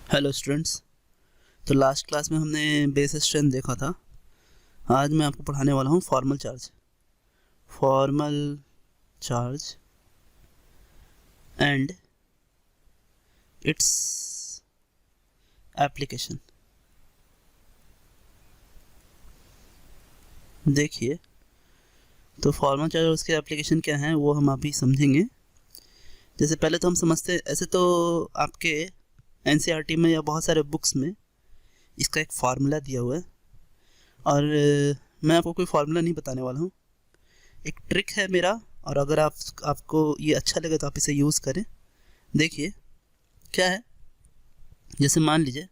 Hello students. तो last class में हमने बेस स्ट्रेंथ देखा था। आज मैं आपको पढ़ाने वाला हूँ formal charge and its application. देखिए, तो फॉर्मल चार्ज और उसके एप्लीकेशन क्या हैं वो हम अभी समझेंगे। जैसे पहले तो हम समझते हैं, ऐसे तो आपके एनसीईआरटी में या बहुत सारे बुक्स में इसका एक फार्मूला दिया हुआ है, और मैं आपको कोई फार्मूला नहीं बताने वाला हूँ। एक ट्रिक है मेरा, और अगर आपको ये अच्छा लगे तो आप इसे यूज़ करें। देखिए क्या है, जैसे मान लीजिए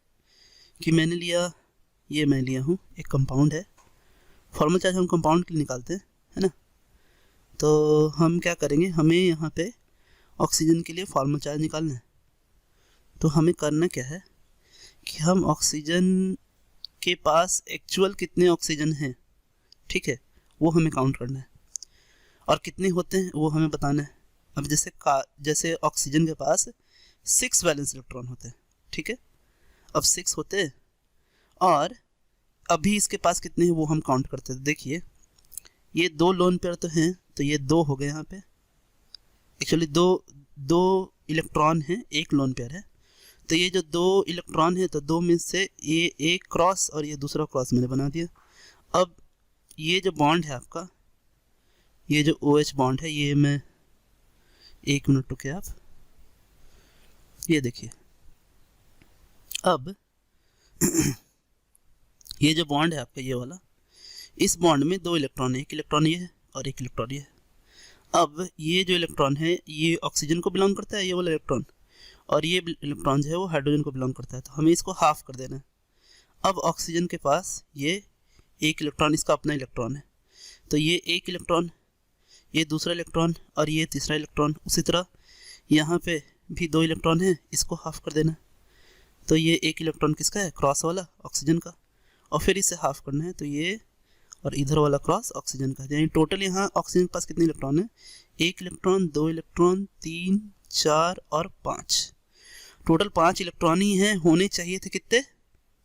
कि मैं लिया हूँ एक कंपाउंड है। फॉर्मल चार्ज हम कंपाउंड के लिए निकालते हैं, है ना। तो हम क्या करेंगे, हमें यहाँ पे ऑक्सीजन के लिए फॉर्मल चार्ज निकालना है। तो हमें करना क्या है कि हम ऑक्सीजन के पास एक्चुअल कितने ऑक्सीजन हैं, ठीक है, वो हमें काउंट करना है, और कितने होते हैं वो हमें बताना है। अब जैसे ऑक्सीजन के पास 6 वैलेंस इलेक्ट्रॉन होते हैं, ठीक है। अब 6 होते हैं, और अभी इसके पास कितने हैं वो हम काउंट करते हैं। देखिए, ये 2 लोन पेयर तो हैं, तो ये 2 हो गए यहाँ पे। एक्चुअली दो इलेक्ट्रॉन हैं, एक लोन पेयर है। तो ये जो 2 इलेक्ट्रॉन है, तो 2 में से ये एक क्रॉस और ये दूसरा क्रॉस मैंने बना दिया। अब ये जो बॉन्ड है आपका, ये जो OH बॉन्ड है, ये मैं 1 मिनट रुके आप, ये देखिए। अब ये जो बॉन्ड है आपका, ये वाला, इस बॉन्ड में 2 इलेक्ट्रॉन है, एक इलेक्ट्रॉन ये है और एक इलेक्ट्रॉन ये है। अब ये जो इलेक्ट्रॉन है ये ऑक्सीजन को बिलोंग करता है, ये वाला इलेक्ट्रॉन, और ये इलेक्ट्रॉन जो है वो हाइड्रोजन को बिलोंग करता है। तो हमें इसको हाफ कर देना है। अब ऑक्सीजन के पास ये एक इलेक्ट्रॉन, इसका अपना इलेक्ट्रॉन है, तो ये एक इलेक्ट्रॉन, ये दूसरा इलेक्ट्रॉन और ये तीसरा इलेक्ट्रॉन। उसी तरह यहाँ पे भी 2 इलेक्ट्रॉन है, इसको हाफ कर देना। तो ये एक इलेक्ट्रॉन किसका है, क्रॉस वाला, ऑक्सीजन का, और फिर इसे हाफ करना है, तो ये और इधर वाला क्रॉस ऑक्सीजन का। यानी टोटल यहाँ ऑक्सीजन के पास कितने इलेक्ट्रॉन है, 1 इलेक्ट्रॉन, 2 इलेक्ट्रॉन, 3, 4 और 5। टोटल 5 इलेक्ट्रॉन ही हैं, होने चाहिए थे कितने,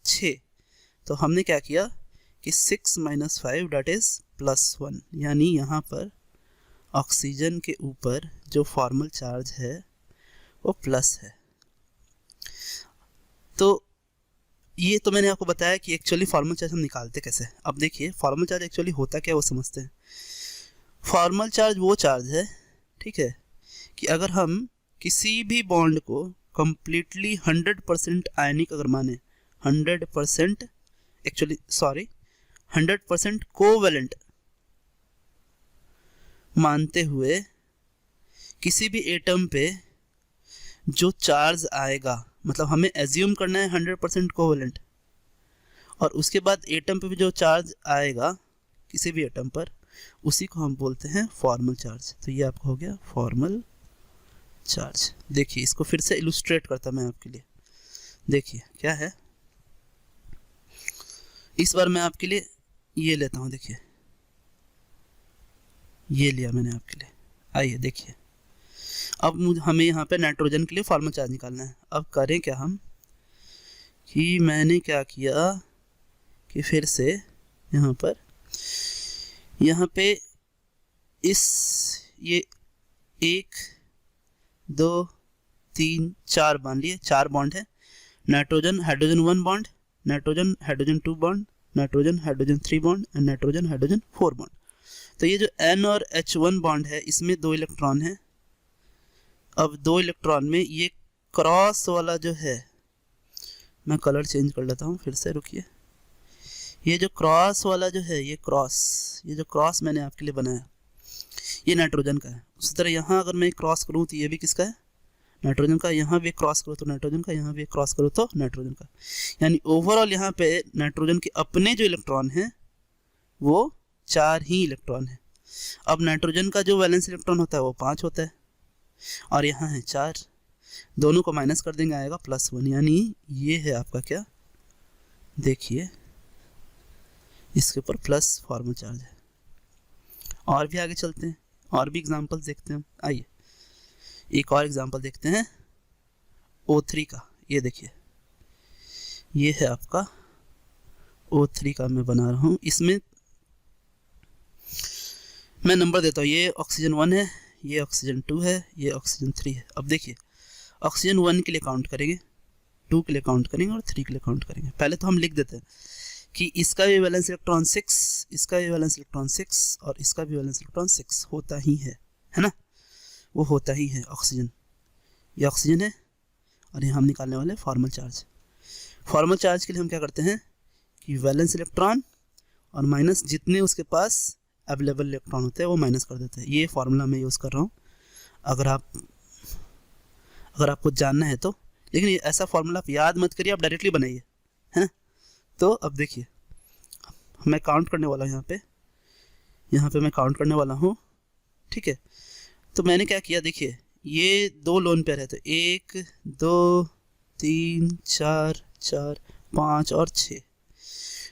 6। तो हमने क्या किया कि 6 - 5 डेट इज +1, यानी यहाँ पर ऑक्सीजन के ऊपर जो फॉर्मल चार्ज है वो प्लस है। तो ये तो मैंने आपको बताया कि एक्चुअली फॉर्मल चार्ज हम निकालते कैसे। अब देखिए, फॉर्मल चार्ज एक्चुअली होता क्या है वो समझते हैं। फॉर्मल चार्ज वो चार्ज है, ठीक है, कि अगर हम किसी भी बॉन्ड को कंप्लीटली 100% आयनिक अगर माने, 100% एक्चुअली 100% कोवैलेंट मानते हुए किसी भी एटम पे जो चार्ज आएगा, मतलब हमें एज्यूम करना है 100% कोवैलेंट, और उसके बाद एटम पे भी जो चार्ज आएगा किसी भी एटम पर, उसी को हम बोलते हैं फॉर्मल चार्ज। तो ये आपका हो गया फॉर्मल चार्ज। देखिए, इसको फिर से इलुस्ट्रेट करता मैं आपके लिए। देखिए क्या है, इस बार मैं आपके लिए ये लेता हूँ। देखिए, ये लिया मैंने आपके लिए। आइए देखिए, अब हमें यहाँ पे नाइट्रोजन के लिए फॉर्मल चार्ज निकालना है। अब करें क्या हम, कि मैंने क्या किया कि फिर से यहाँ पे ये 1, 2, 3, 4 मान लिए, 4 बॉन्ड है। Nitrogen hydrogen 1 bond, nitrogen hydrogen 2 bond, nitrogen hydrogen 3 bond and nitrogen hydrogen 4 bond. तो ये जो N और H1 बॉन्ड है, इसमें 2 इलेक्ट्रॉन है। अब 2 इलेक्ट्रॉन में ये क्रॉस वाला जो है, मैं कलर चेंज कर लेता हूँ फिर से, रुकिए। ये जो क्रॉस वाला जो है, ये जो क्रॉस मैंने आपके लिए बनाया, ये नाइट्रोजन का है। उसी तरह यहाँ अगर मैं क्रॉस करूँ तो ये भी किसका है, नाइट्रोजन का। यहाँ भी क्रॉस करो तो नाइट्रोजन का, यहाँ भी क्रॉस करो तो नाइट्रोजन का। यानी ओवरऑल यहाँ पे नाइट्रोजन के अपने जो इलेक्ट्रॉन हैं वो 4 ही इलेक्ट्रॉन है। अब नाइट्रोजन का जो वैलेंस इलेक्ट्रॉन होता है वो 5 होता है, और यहाँ है 4। दोनों को माइनस कर देंगे, आएगा +1। यानी ये है आपका क्या, देखिए इसके ऊपर प्लस फॉर्मल चार्ज है। और भी आगे चलते हैं, और भी एग्जांपल्स देखते हैं। आइए एक और एग्जांपल देखते हैं O3 का। ये देखिए, ये है आपका O3 का मैं बना रहा हूँ। इसमें मैं नंबर देता हूँ, ये ऑक्सीजन 1 है, ये ऑक्सीजन 2 है, ये ऑक्सीजन 3 है। अब देखिए ऑक्सीजन 1 के लिए काउंट करेंगे, 2 के लिए काउंट करेंगे और 3 के लिए काउंट करेंगे। पहले तो हम लिख देते हैं कि इसका भी वैलेंस इलेक्ट्रॉन 6, इसका भी वैलेंस इलेक्ट्रॉन 6 और इसका भी वैलेंस इलेक्ट्रॉन 6 होता ही है ना, वो होता ही है ऑक्सीजन। ये ऑक्सीजन है और यहाँ हम निकालने वाले फॉर्मल चार्ज। फॉर्मल चार्ज के लिए हम क्या करते हैं कि वैलेंस इलेक्ट्रॉन और माइनस जितने उसके पास अवेलेबल इलेक्ट्रॉन होते हैं वो माइनस कर देते हैं। ये फार्मूला मैं यूज़ कर रहा हूँ, अगर आपको जानना है तो। लेकिन ये ऐसा फार्मूला आप याद मत करिए, आप डायरेक्टली बनाइए, है ना। तो अब देखिए मैं काउंट करने वाला हूँ, यहाँ पे मैं काउंट करने वाला हूँ, ठीक है। तो मैंने क्या किया, देखिए ये 2 लोन पेयर है, तो 1 2 3 4 4 5 और 6,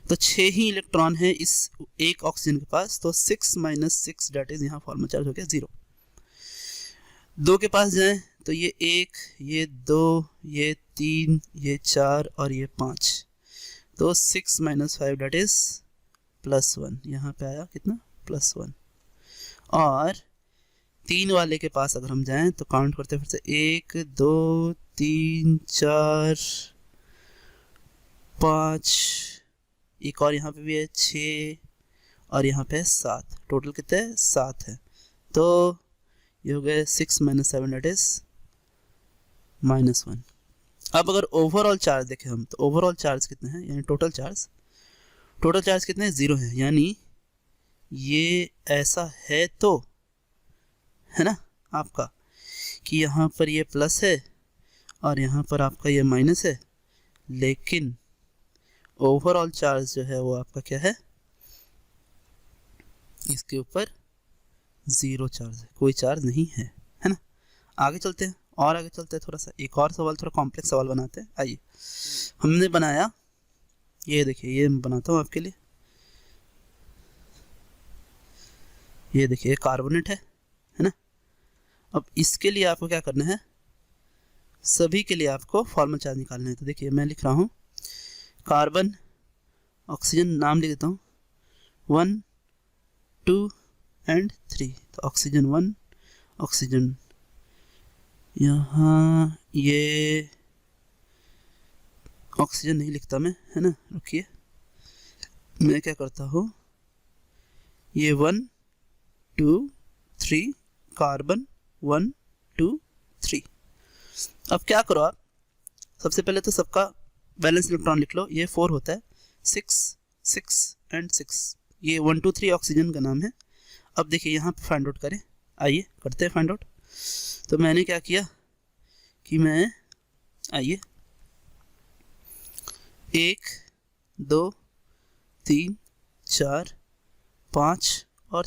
तो 6 ही इलेक्ट्रॉन है इस एक ऑक्सीजन के पास। तो 6 - 6 डेट इज यहाँ फॉर्मल चार्ज हो गया 0। 2 के पास जाएं तो ये 1, ये 2, ये 3, ये 4 और ये 5, तो 6 - 5 डेट इज +1। यहाँ पे आया कितना, +1। और 3 वाले के पास अगर हम जाएं तो काउंट करते फिर से 1 2 3 4 5, एक और यहाँ पे भी है 6 और यहाँ पे है 7, टोटल कितने हैं, 7 है। तो ये हो गए 6 - 7 डेट इज -1। अब अगर ओवरऑल चार्ज देखें हम, तो ओवरऑल चार्ज कितने हैं, यानी टोटल चार्ज कितने हैं, 0 है। यानी ये ऐसा है तो, है ना आपका, कि यहाँ पर ये प्लस है और यहाँ पर आपका ये माइनस है, लेकिन ओवरऑल चार्ज जो है वो आपका क्या है, इसके ऊपर 0 चार्ज है, कोई चार्ज नहीं है, है ना। आगे चलते हैं, और आगे चलते हैं, थोड़ा सा एक और सवाल, थोड़ा कॉम्प्लेक्स सवाल बनाते हैं। आइए, हमने बनाया, ये देखिए, ये मैं बनाता हूँ आपके लिए। ये देखिए कार्बोनेट है ना। अब इसके लिए आपको क्या करना है, सभी के लिए आपको फॉर्मल चार्ज निकालना है। तो देखिए मैं लिख रहा हूँ कार्बन, ऑक्सीजन नाम लिख देता हूँ 1 2 एंड 3। तो ऑक्सीजन 1, ऑक्सीजन, यहाँ ये ऑक्सीजन नहीं लिखता मैं, है ना, रुकिए, मैं क्या करता हूँ, ये 1 2 3 कार्बन 1 2 3। अब क्या करो आप, सबसे पहले तो सबका बैलेंस इलेक्ट्रॉन लिख लो। ये 4 होता है, 6 6 एंड 6, ये 1 2 3 ऑक्सीजन का नाम है। अब देखिए यहाँ पे फाइंड आउट करें, आइए करते हैं फाइंड आउट। तो मैंने क्या किया कि मैं, आइए 1 2 3 4 5 और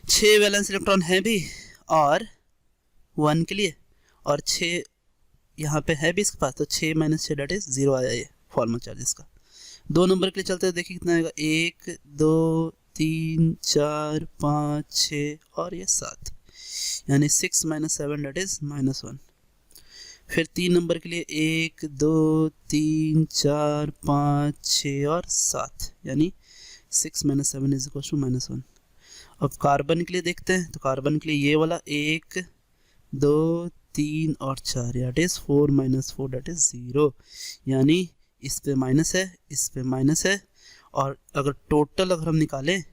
6 वैलेंस इलेक्ट्रॉन है भी, और 1 के लिए, और 6 यहाँ पे है भी इसके पास, तो 6 - 6 डेट इज 0 आया ये फॉर्मल चार्ज इसका। 2 नंबर के लिए चलते हैं, देखिए कितना आएगा, 1 2 3 4 5 6 और ये 7, यानी 6 - 7 डेट इज -1। फिर 3 नंबर के लिए 1 2 3 4 5 6 और 7, यानी 6 - 7 इज इक्वल टू -1। अब कार्बन के लिए देखते हैं, तो कार्बन के लिए ये वाला 1 2 3 और 4, डेट इज 4 - 4 डेट इज 0, यानी इस पे माइनस है, इस पे माइनस है। और अगर टोटल अगर हम निकालें,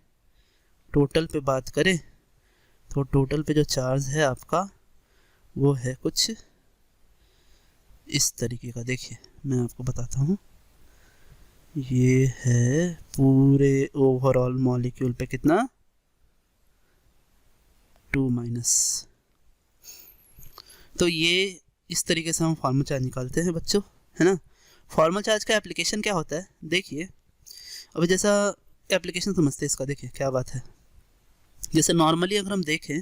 टोटल पे बात करें, तो टोटल पे जो चार्ज है आपका वो है कुछ इस तरीके का। देखिए मैं आपको बताता हूँ, ये है पूरे ओवरऑल मॉलिक्यूल पे कितना, 2-। तो ये इस तरीके से हम फॉर्मल चार्ज निकालते हैं बच्चों, है ना। फॉर्मल चार्ज का एप्लीकेशन क्या होता है, देखिए अब जैसा एप्लीकेशन समझते हैं इसका, देखिए क्या बात है। जैसे नॉर्मली अगर हम देखें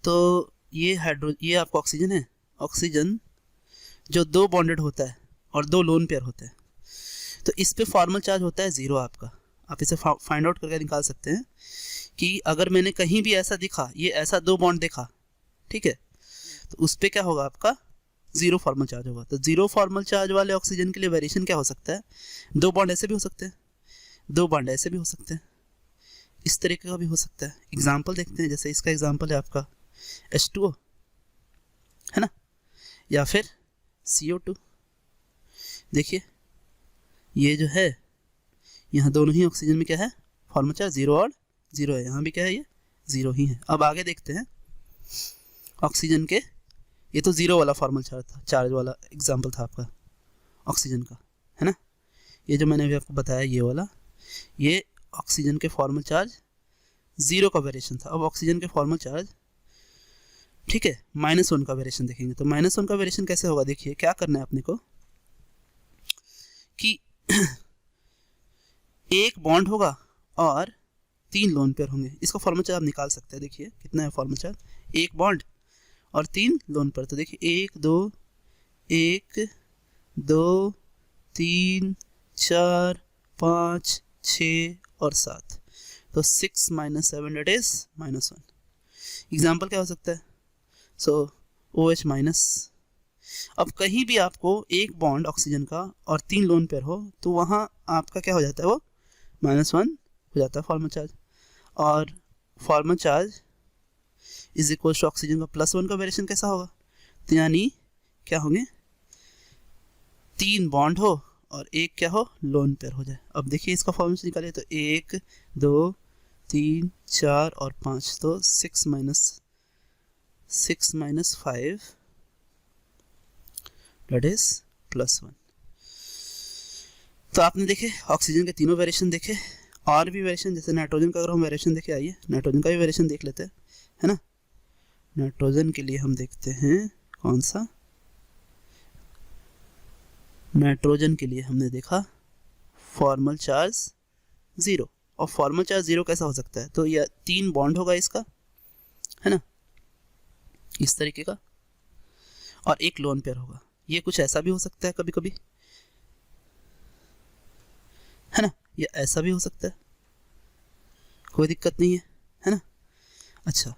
तो ये ये आपका ऑक्सीजन है, ऑक्सीजन जो 2 बॉन्डेड होता है और 2 लोन पेयर होते हैं, तो इस पे फॉर्मल चार्ज होता है 0 आपका। आप इसे फाइंड आउट करके निकाल सकते हैं कि अगर मैंने कहीं भी ऐसा दिखा, ये ऐसा 2 बॉन्ड देखा, ठीक है, तो उस पर क्या होगा आपका जीरो फॉर्मल चार्ज होगा। तो जीरो फॉर्मल चार्ज वाले ऑक्सीजन के लिए वेरिएशन क्या हो सकता है, दो बॉन्ड ऐसे भी हो सकते हैं, दो बॉन्ड ऐसे भी हो सकते हैं, इस तरीके का भी हो सकता है। एग्जाम्पल देखते हैं, जैसे इसका एग्जाम्पल है आपका H2O, है ना, या फिर CO2। देखिए ये जो है, यहाँ दोनों ही ऑक्सीजन में क्या है, फॉर्मल चार्ज जीरो और जीरो है, यहाँ भी क्या है, ये जीरो ही है। अब आगे देखते हैं ऑक्सीजन के, ये तो जीरो वाला फॉर्मल चार्ज था, चार्ज वाला एग्जाम्पल था आपका ऑक्सीजन का, है ना। ये जो मैंने अभी आपको बताया ये वाला, ये ऑक्सीजन के फॉर्मल चार्ज जीरो का वेरिएशन था। अब ऑक्सीजन के फॉर्मल चार्ज, ठीक है, -1 का वेरिएशन देखेंगे। तो -1 का वेरिएशन कैसे होगा, देखिए क्या करना है अपने को कि एक बॉन्ड होगा और 3 लोन पेयर होंगे। इसका फॉर्मल चार्ज आप निकाल सकते हैं। देखिए कितना है फॉर्मल चार्ज, एक बॉन्ड और 3 लोन पेयर। तो देखिए 1 2 3 4 5 6 और 7, तो 6 - 7 डेट इज -1। एग्जाम्पल क्या हो सकता है, सो OH माइनस। अब कहीं भी आपको एक बॉन्ड ऑक्सीजन का और 3 लोन पेयर हो तो वहाँ आपका क्या हो जाता है, वो -1 हो जाता है फॉर्मल चार्ज। और formal charge is equal to oxygen का +1 का वेरिएशन कैसा होगा, तो यानी क्या होंगे, 3 बॉन्ड हो और एक क्या हो, लोन पेयर हो जाए। अब देखिए इसका फॉर्मूला निकालिए, तो 1 2 3 4 और 5, तो 6 - 5 डेट इज +1। तो आपने देखे ऑक्सीजन के तीनों वेरिएशन देखे, और भी वेरिएशन, जैसे नाइट्रोजन का अगर हम वेरिएशन देखे, आइए नाइट्रोजन का भी वेरिएशन देख लेते हैं, है ना। नाइट्रोजन के लिए हम देखते हैं कौन सा, नाइट्रोजन के लिए हमने देखा फॉर्मल चार्ज 0। और फॉर्मल चार्ज 0 कैसा हो सकता है, तो यह 3 बॉन्ड होगा इसका, है ना, इस तरीके का, और एक लोन पेयर होगा। ये कुछ ऐसा भी हो सकता है कभी कभी, है ना, ये ऐसा भी हो सकता है, कोई दिक्कत नहीं है ना। अच्छा,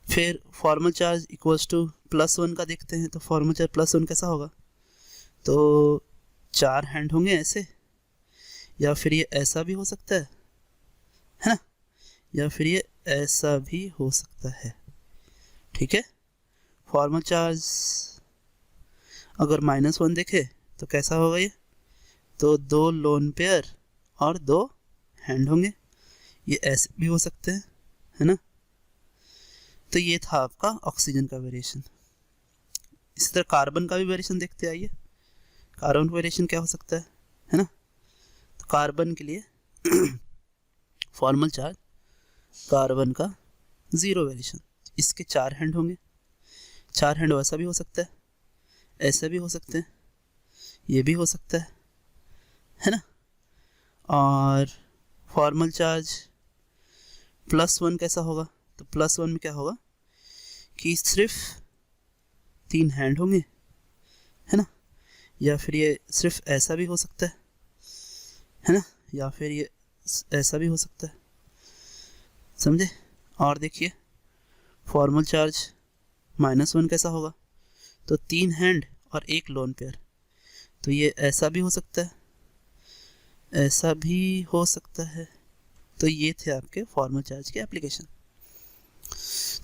फिर फॉर्मल चार्ज इक्वल्स टू +1 का देखते हैं। तो फॉर्मल चार्ज +1 कैसा होगा, तो 4 हैंड होंगे ऐसे, या फिर ये ऐसा भी हो सकता है ना, या फिर ये ऐसा भी हो सकता है, ठीक है। फॉर्मल चार्ज अगर -1 देखे तो कैसा होगा ये, तो 2 लोन पेयर और 2 हैंड होंगे, ये ऐसे भी हो सकते हैं, है ना। तो ये था आपका ऑक्सीजन का वेरिएशन। इसी तरह कार्बन का भी वेरिएशन देखते आइए, कार्बन का वेरिएशन क्या हो सकता है ना। तो कार्बन के लिए फॉर्मल चार्ज कार्बन का 0 वेरिएशन, इसके 4 हैंड होंगे, 4 हैंड वैसा भी हो सकता है, ऐसा भी हो सकते हैं, ये भी हो सकता है ना। और फॉर्मल चार्ज +1 कैसा होगा, तो +1 में क्या होगा कि सिर्फ 3 हैंड होंगे, है ना, या फिर ये सिर्फ ऐसा भी हो सकता है ना, या फिर ये ऐसा भी हो सकता है, समझे। और देखिए फॉर्मल चार्ज -1 कैसा होगा, तो 3 हैंड और एक लोन पेयर, तो ये ऐसा भी हो सकता है, ऐसा भी हो सकता है। तो ये थे आपके फॉर्मल चार्ज के एप्लीकेशन।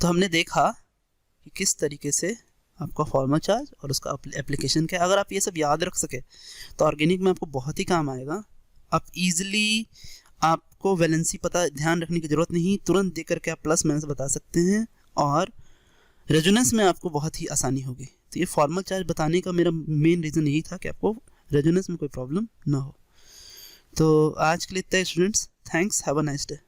तो हमने देखा कि किस तरीके से आपका फॉर्मल चार्ज और उसका एप्लीकेशन क्या है। अगर आप ये सब याद रख सके तो ऑर्गेनिक में आपको बहुत ही काम आएगा। आप इजीली, आपको वैलेंसी पता ध्यान रखने की ज़रूरत नहीं, तुरंत देख करके आप प्लस माइनस बता सकते हैं, और रेजोनेंस में आपको बहुत ही आसानी होगी। तो ये फॉर्मल चार्ज बताने का मेरा मेन रीज़न यही था कि आपको रेजोनेंस में कोई प्रॉब्लम ना हो। तो आज के लिए इतना students, thanks, have a nice day.